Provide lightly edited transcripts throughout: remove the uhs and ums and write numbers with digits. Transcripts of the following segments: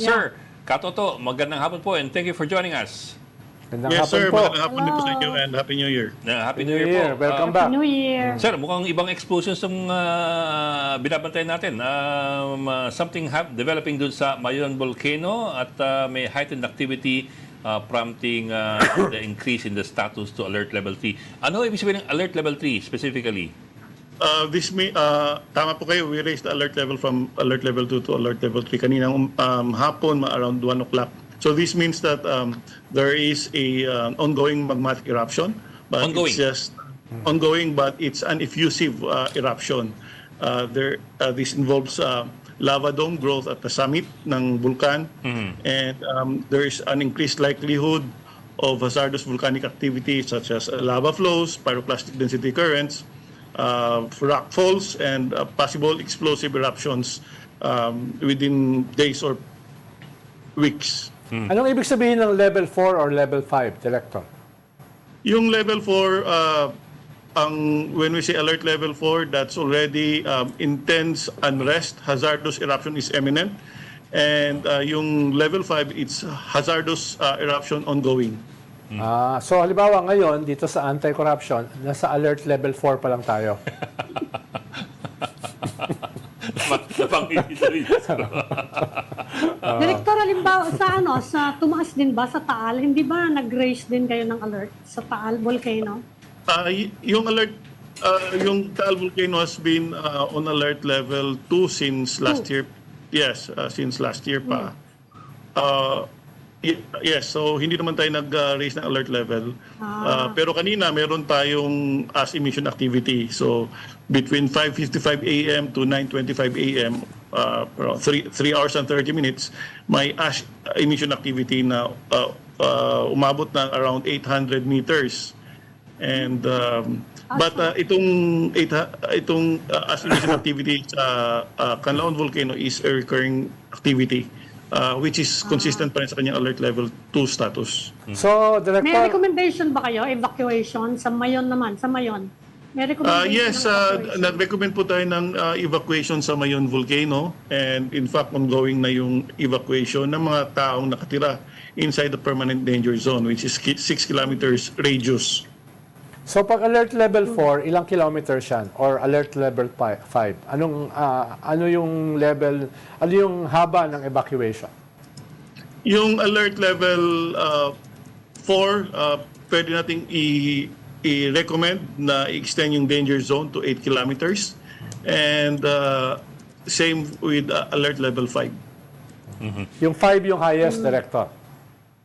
Sir, Katoto, magandang hapon po and thank you for joining us. Magandang Yes, hapon sir. po. Magandang hapon din po sa inyo and Happy New Year. Happy New Year po. Welcome back. New Year. Sir, mukhang ibang explosions yung binabantayan natin. Something developing dun sa Mayon Volcano at may heightened activity prompting the increase in the status to alert level 3. Ano ibig sabihin ng alert level 3 specifically? Tama po kayo, we raised the alert level from alert level 2 to alert level 3 kaninang hapon around 1 o'clock. So this means that there is a ongoing magmatic eruption, but Ongoing. it's just ongoing, but it's an effusive eruption. This involves lava dome growth at the summit ng vulkan, and there is an increased likelihood of hazardous volcanic activity such as lava flows, pyroclastic density currents, rock falls, and possible explosive eruptions within days or weeks. Anong ibig sabihin ng level 4 or level 5, Director? Yung level 4, when we say alert level 4, that's already intense unrest, hazardous eruption is imminent. And yung level 5, it's hazardous eruption ongoing. So halimbawa ngayon, dito sa anti-corruption, nasa alert level 4 pa lang tayo. Napangingit rin. Direktor, halimbawa, sa tumaas din ba sa Taal? Hindi ba nag-raise din kayo ng alert sa Taal Volcano? Yung alert, yung Taal Volcano has been on alert level 2 since last year. Yes, since last year pa. Yes, so hindi naman tayo nag-raise ng alert level. Pero kanina meron tayong ash emission activity. So between 5:55 a.m. to 9:25 a.m., 3 hours and 30 minutes, may ash emission activity na umabot ng around 800 meters. And but itong ash emission activity sa Canlaon Volcano is a recurring activity. Which is consistent pa rin sa kanyang alert level 2 status. So, May Director, recommendation ba kayo? Evacuation? Sa Mayon naman, sa Mayon. May recommendation Yes, ng evacuation? nag-recommend po tayo ng evacuation sa Mayon Volcano, and in fact ongoing na yung evacuation ng mga taong nakatira inside the permanent danger zone, which is 6 kilometers radius. so pag alert level 4, ilang kilometers yan? Or alert level 5? Ano yung level, ano yung haba ng evacuation? Yung alert level 4, pwede nating i-recommend na i-extend yung danger zone to 8 kilometers. And same with alert level 5. Yung 5 yung highest, Director.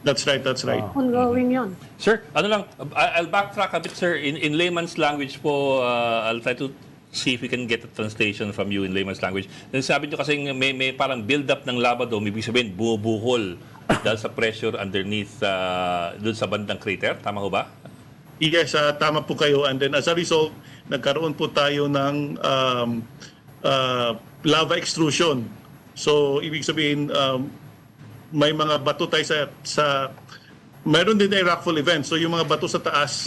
That's right, that's right. Ongoing yon. Sir, ano lang, I'll backtrack a bit, sir. In layman's language po, I'll try to see if we can get a translation from you in layman's language. Then sabi nyo kasi may parang build-up ng lava dome, ibig sabihin bumubuhol dahil sa pressure underneath dun sa bandang crater. Tama ho ba? Yes, tama po kayo. And then as a result, nagkaroon po tayo ng lava extrusion. So, ibig sabihin, may mga bato tayo mayroon din na rockfall event. So, yung mga bato sa taas,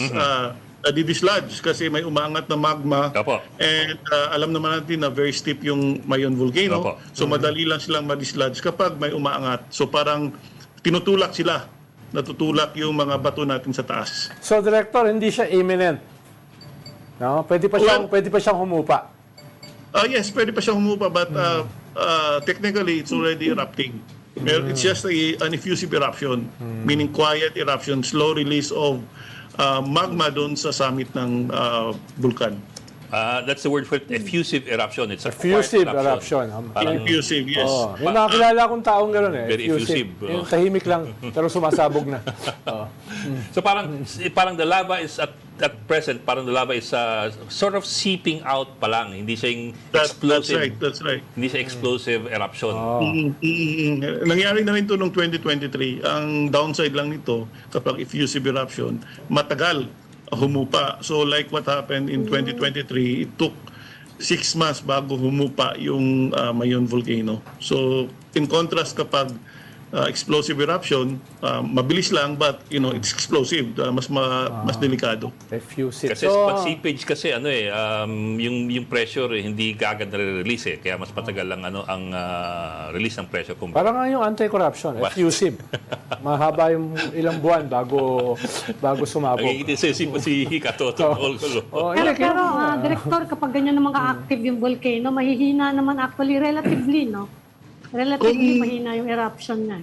didislodge kasi may umaangat na magma. Opo. And alam naman natin na very steep yung Mayon Volcano. Opo. So, madali lang silang madislodge kapag may umaangat. So, parang tinutulak sila. Natutulak yung mga bato natin sa taas. So, Director, hindi siya imminent. No? Pwede pa siyang humupa. Yes, pwede pa siyang humupa, but technically, it's already erupting. It's just an effusive eruption, meaning quiet eruption, slow release of magma doon sa summit ng vulkan. That's the word for it, effusive eruption. It's a Effusive quiet eruption. Parang, Effusive, yes. Oh, may mga kilala akong taong gano'n eh. Very effusive. Yung tahimik lang, pero sumasabog na. Oh. so parang the lava is at present, parang the lava is sort of seeping out pa lang. Hindi siya yung explosive. That's right. Hindi siya explosive eruption. Nangyari na rin ito noong 2023. Ang downside lang nito, kapag effusive eruption, matagal humupa. So like what happened in 2023, it took 6 months bago humupa yung Mayon Volcano. So in contrast, kapag explosive eruption, mabilis lang but it's explosive, mas delikado. Refuse it. Kasi pag seepage kasi yung pressure hindi kaagad na-release kaya mas matagal lang ang release ng pressure kung Parang nga yung anti-corruption, effusive. Mahaba yung ilang buwan bago sumabog. Nakikita si Katoto. Oh, Pero Director, kapag ganyan naman ka-active yung volcano, mahihina naman actually relatively, no? Relatively mahina yung eruption niya.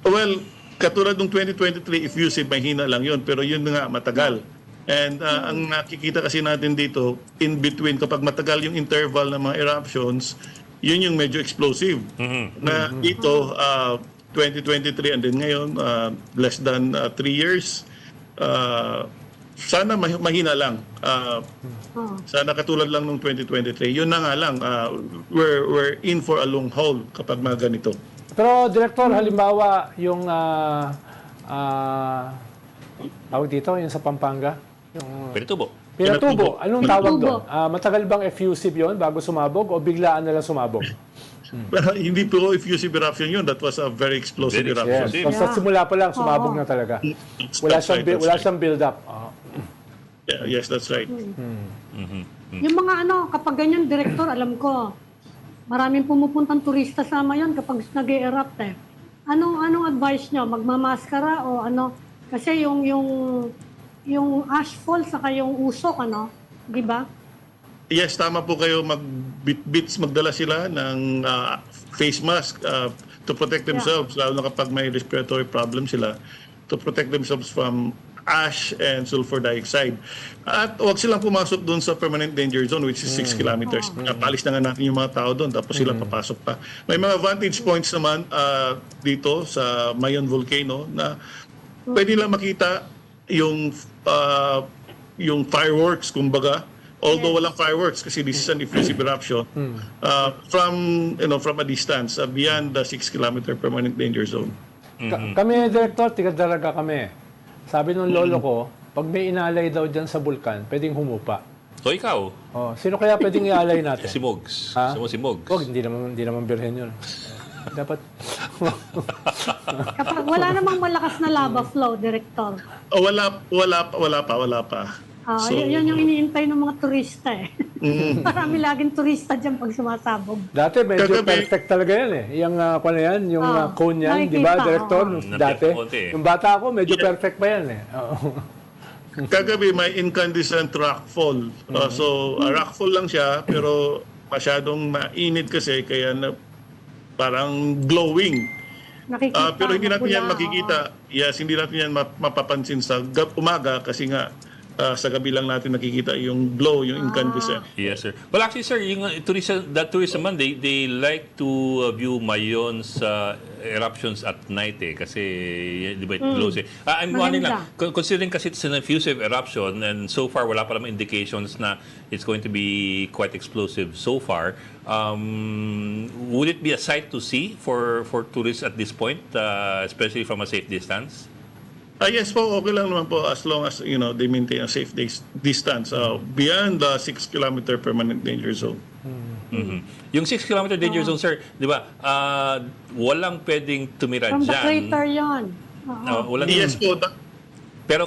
Well, katulad ng 2023, effusive, mahina lang yun. Pero yun nga, matagal. And ang nakikita kasi natin dito, in between, kapag matagal yung interval ng mga eruptions, yun yung medyo explosive. Na dito, 2023 and then ngayon, less than 3 years, sana mahina lang. Sana katulad lang ng 2023. Yun na nga lang, we're in for a long haul kapag mga ganito. Pero Director, halimbawa yung tawag dito, yung sa Pampanga, yung Pinatubo. Pinatubo. Anong tawag Pinatubo. doon? Matagal bang effusive yon bago sumabog o biglaan na lang sumabog? Hindi po effusive eruption yun. That was a very explosive Very eruption. Yes. So, sa simula pa lang, sumabog na talaga. Wala That's right, that's wala right. siyang build-up. Yeah, yes, that's right. Yung mga kapag ganyan, Director, alam ko, maraming pumupuntang turista sa Mayon kapag nag-erupt eh. Anong advice nyo? Magmamaskara o ano? Kasi yung ashfall saka yung usok, di ba? Yes, tama po kayo. Magdala sila ng face mask to protect themselves, lalo na kapag may respiratory problem sila, to protect themselves from ash and sulfur dioxide. At huwag silang pumasok doon sa permanent danger zone, which is 6 kilometers. Palis na nga natin yung mga tao doon, tapos sila papasok pa. May mga vantage points naman dito sa Mayon Volcano na pwede lang makita yung fireworks, kumbaga. Although walang fireworks kasi this is an effusive eruption from a distance beyond the 6 kilometer permanent danger zone. Kami, Director, tiga-dalaga kami. Sabi nung lolo ko, pag may inalay daw dyan sa bulkan, pwedeng humupa. So ikaw, Sino kaya pwedeng ialay natin? si Mogs. Ha? Gusto mo si Mogs. Wag, hindi naman birhen yun. Dapat, Kapag wala namang malakas na lava flow, Director. Wala pa. Yun yung iniintay ng mga turista eh. Marami laging turista dyan pag sumasabog. dati medyo Kagabi- perfect talaga yan eh. Yung, yung cone yan, di nakikita, ba, Director? Dati. konti eh. Yung bata ako, medyo perfect pa yan eh. Kagabi may incandescent rockfall. So rockfall lang siya pero masyadong mainit kasi kaya parang glowing. Nakikita. Pero hindi natin yan mapula, makikita. Yes, hindi natin yan mapapansin sa umaga kasi nga sa gabi lang natin nakikita yung glow, yung incandescent. Yes, sir. Well, actually, sir, yung tourism man, they like to view Mayon's eruptions at night kasi, di ba, it glows eh. I'm wondering lang, considering kasi it's an effusive eruption and so far wala pa namang indications na it's going to be quite explosive so far, would it be a sight to see for tourists at this point, especially from a safe distance? Yes po, okay lang naman po as long as they maintain a safe distance beyond the 6 kilometer permanent danger zone. Yung 6 kilometer danger zone, sir, di ba, walang pwedeng tumira From the dyan. crater yun. Walang, Yes po, pero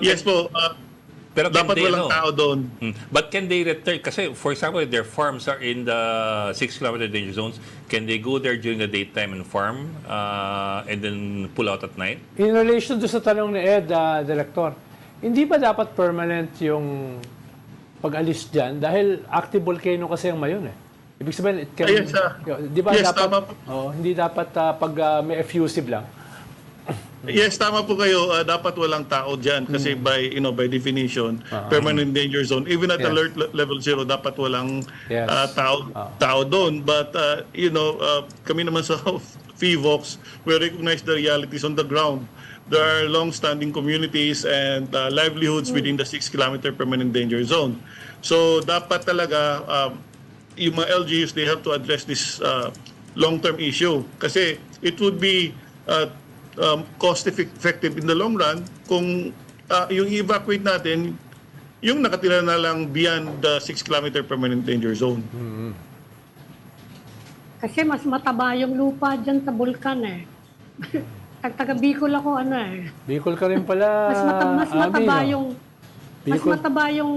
pero can dapat they, walang tao doon. But can they return? Kasi, for example, if their farms are in the 6 kilometer danger zones, can they go there during the daytime and farm and then pull out at night? In relation to sa tanong ni Ed, Director, hindi ba dapat permanent yung pag-alis dyan? Dahil active volcano kasi yung Mayon eh. Ibig sabihin, it can... Yes, di ba yes, dapat... tama po. hindi dapat pag may effusive lang. Yes, tama po kayo. Dapat walang tao diyan kasi by definition, permanent danger zone. Even at Yes. alert level 0, dapat walang Yes. tao doon. But kami naman sa FIVOX, we recognize the realities on the ground. There are long-standing communities and livelihoods within the 6 kilometer permanent danger zone. So dapat talaga yung mga LGUs, they have to address this long-term issue kasi it would be cost-effective in the long run kung yung evacuate natin yung nakatira na lang beyond the 6 kilometer permanent danger zone. Kasi mas mataba yung lupa dyan sa bulkan eh. Taga Bicol ako, ano eh. Bicol ka rin pala. Mas mataba Ami, no? yung... Mas Bicol. mataba yung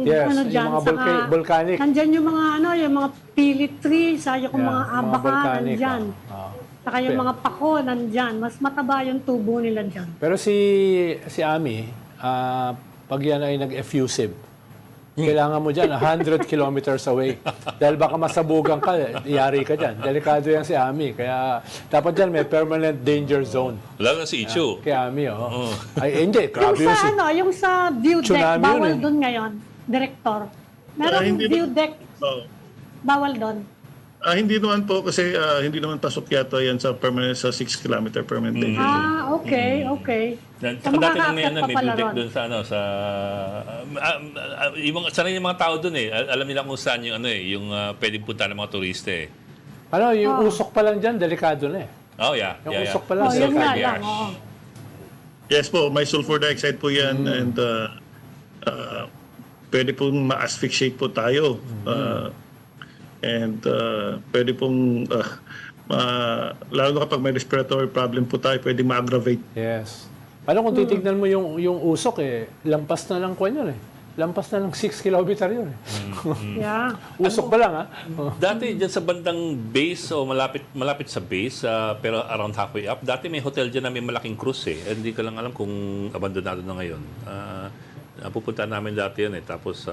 Yes, ano yung dyan. mga saka volcanic. Nandyan yung mga ano, yung mga pilit tree, sa yung mga abaka, volcanic, nandyan. Saka yung mga pako, nandyan. Mas mataba yung tubo nila dyan. Pero si Ami, pag yan ay nag-effusive, kailangan mo dyan 100 kilometers away. Dahil baka masabugan ka, yari ka dyan. Delikado yan si Ami. Kaya dapat dyan may permanent danger zone. Lalo na si Ichu. Kay Ami, oh. Ay, hindi. Yung Grabe yun sa, ano, yung sa view deck, Tsunami yun bawal eh. doon ngayon, Director. Meron hindi view na- deck, Oh. bawal doon. Hindi naman po kasi hindi naman pasok yata yan sa permanent sa 6 kilometer permanent danger zone. Okay. So, Saka dati nang may, makakaakyat pa may pala view deck ron. doon sa ano sa yung mga sanay yung mga tao doon eh. Alam nila kung saan yung ano eh, yung pwedeng punta ng mga turista eh. Ano, yung usok pa lang dyan, delikado na eh. Oh yeah. Yung yeah, usok yeah. pa lang, Oh, yun nga delikado. lang. Oo. Yes po, may sulfur dioxide po yan and pwede pong ma-asphyxiate po tayo. And pwede pong, lalo na kapag may respiratory problem po tayo, pwede ma-aggravate. Yes. Ano kung titignan mo yung usok eh, lampas na lang kwan yun eh. Lampas na lang 6 kilometer yun eh. Yeah. Usok pa lang ha. Dati dyan sa bandang base o malapit sa base pero around halfway up, dati may hotel dyan na may malaking cruise eh. Hindi ko lang alam kung abandonado na ngayon. Pupunta namin dati yan eh. Tapos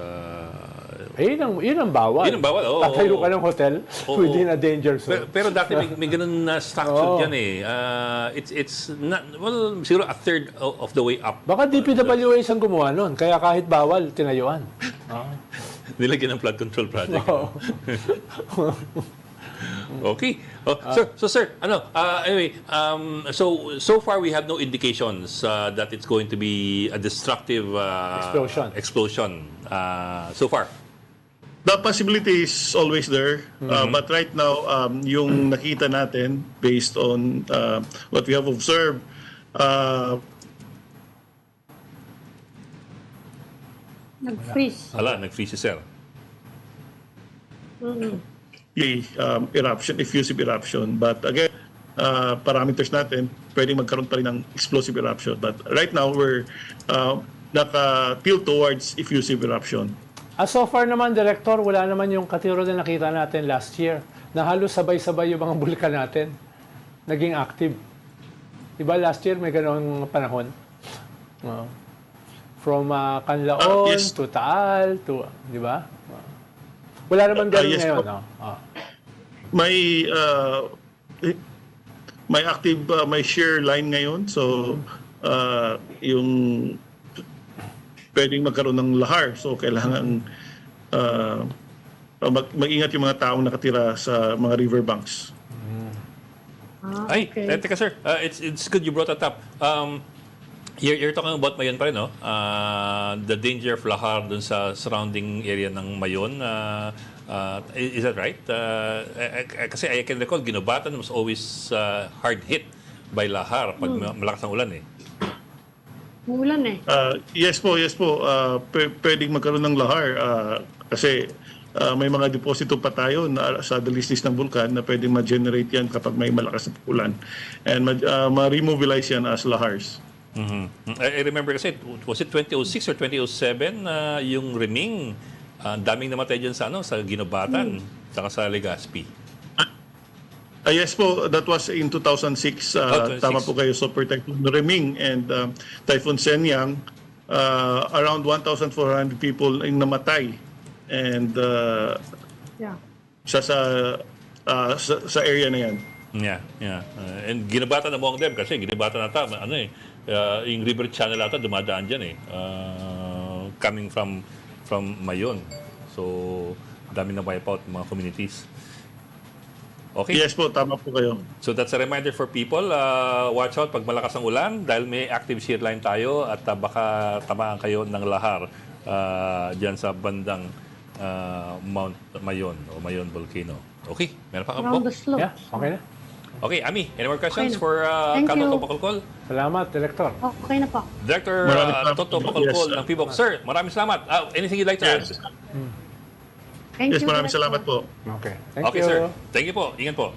Yun ang bawal. Yun ang bawal, oo, Tatayo oo. ka ng hotel Oo. within a danger zone. pero dati may ganun na structure Oo. dyan eh. It's not, well, siguro a third of the way up. Baka DPWH ang gumawa nun, kaya kahit bawal, tinayuan. Nilagyan ng flood control project. Oo. Okay. Sir, anyway, so far we have no indications that it's going to be a destructive explosion so far. The possibility is always there, but right now, yung nakita natin based on what we have observed, Nag-freeze. Nag-freeze si sir. eruption, effusive eruption. But again, parameters natin, pwedeng magkaroon pa rin ng explosive eruption. But right now, we're naka-tilt towards effusive eruption. So far naman, Director, wala naman yung katiro na nakita natin last year na halos sabay-sabay yung mga bulkan natin naging active. Diba last year may ganong panahon? From Canlaon Yes. to Taal to, di ba? Wala naman ganun Yes, ngayon. po. No? May active, may shear line ngayon. So, yung pwedeng magkaroon ng lahar. So, kailangan mag-ingat yung mga taong nakatira sa mga riverbanks. Ay, Okay. teka sir, it's good you brought that up. You're talking about Mayon pa rin, no? The danger of lahar dun sa surrounding area ng Mayon. Is that right? Kasi I can recall, Ginobatan was always hard hit by lahar pag malakas ang ulan eh. Umulan eh. Yes po. Pwedeng magkaroon ng lahar kasi may mga deposito pa tayo na sa dalisdis ng bulkan na pwedeng ma-generate yan kapag may malakas na ulan. And ma-remobilize yan as lahars. I remember kasi, was it 2006 or 2007 yung Reming, daming namatay dyan sa, sa Ginobatan, saka sa Legazpi. Yes po, that was in 2006. 2006. Tama po kayo. So, for Typhoon Reming and Typhoon Senyang, around 1,400 people ang namatay. And Yeah. sa area na yan. Yeah. And Ginobatan among them kasi Ginobatan ata, yung River Channel ata dumadaan dyan eh. Coming from Mayon. So, dami na wipe out mga communities. Okay. Yes po, tama po kayo. So that's a reminder for people. Watch out pag malakas ang ulan dahil may active shear line tayo at baka tamaan kayo ng lahar dyan sa bandang Mount Mayon o Mayon Volcano. Okay, meron pa ka po? Around the slope. Yeah, okay na. Okay, Ami, any more questions Okay na. for Thank Carlo you. Topacolcol? Salamat, Director. Okay na po. Director Maraming salamat. Toto Pacolcol Yes. ng PBOC. Sir, maraming salamat. Anything you'd like to add? Thank Yes, you. maraming Director. salamat po. Okay. Thank Okay, you. sir. Thank you po. Ingat po.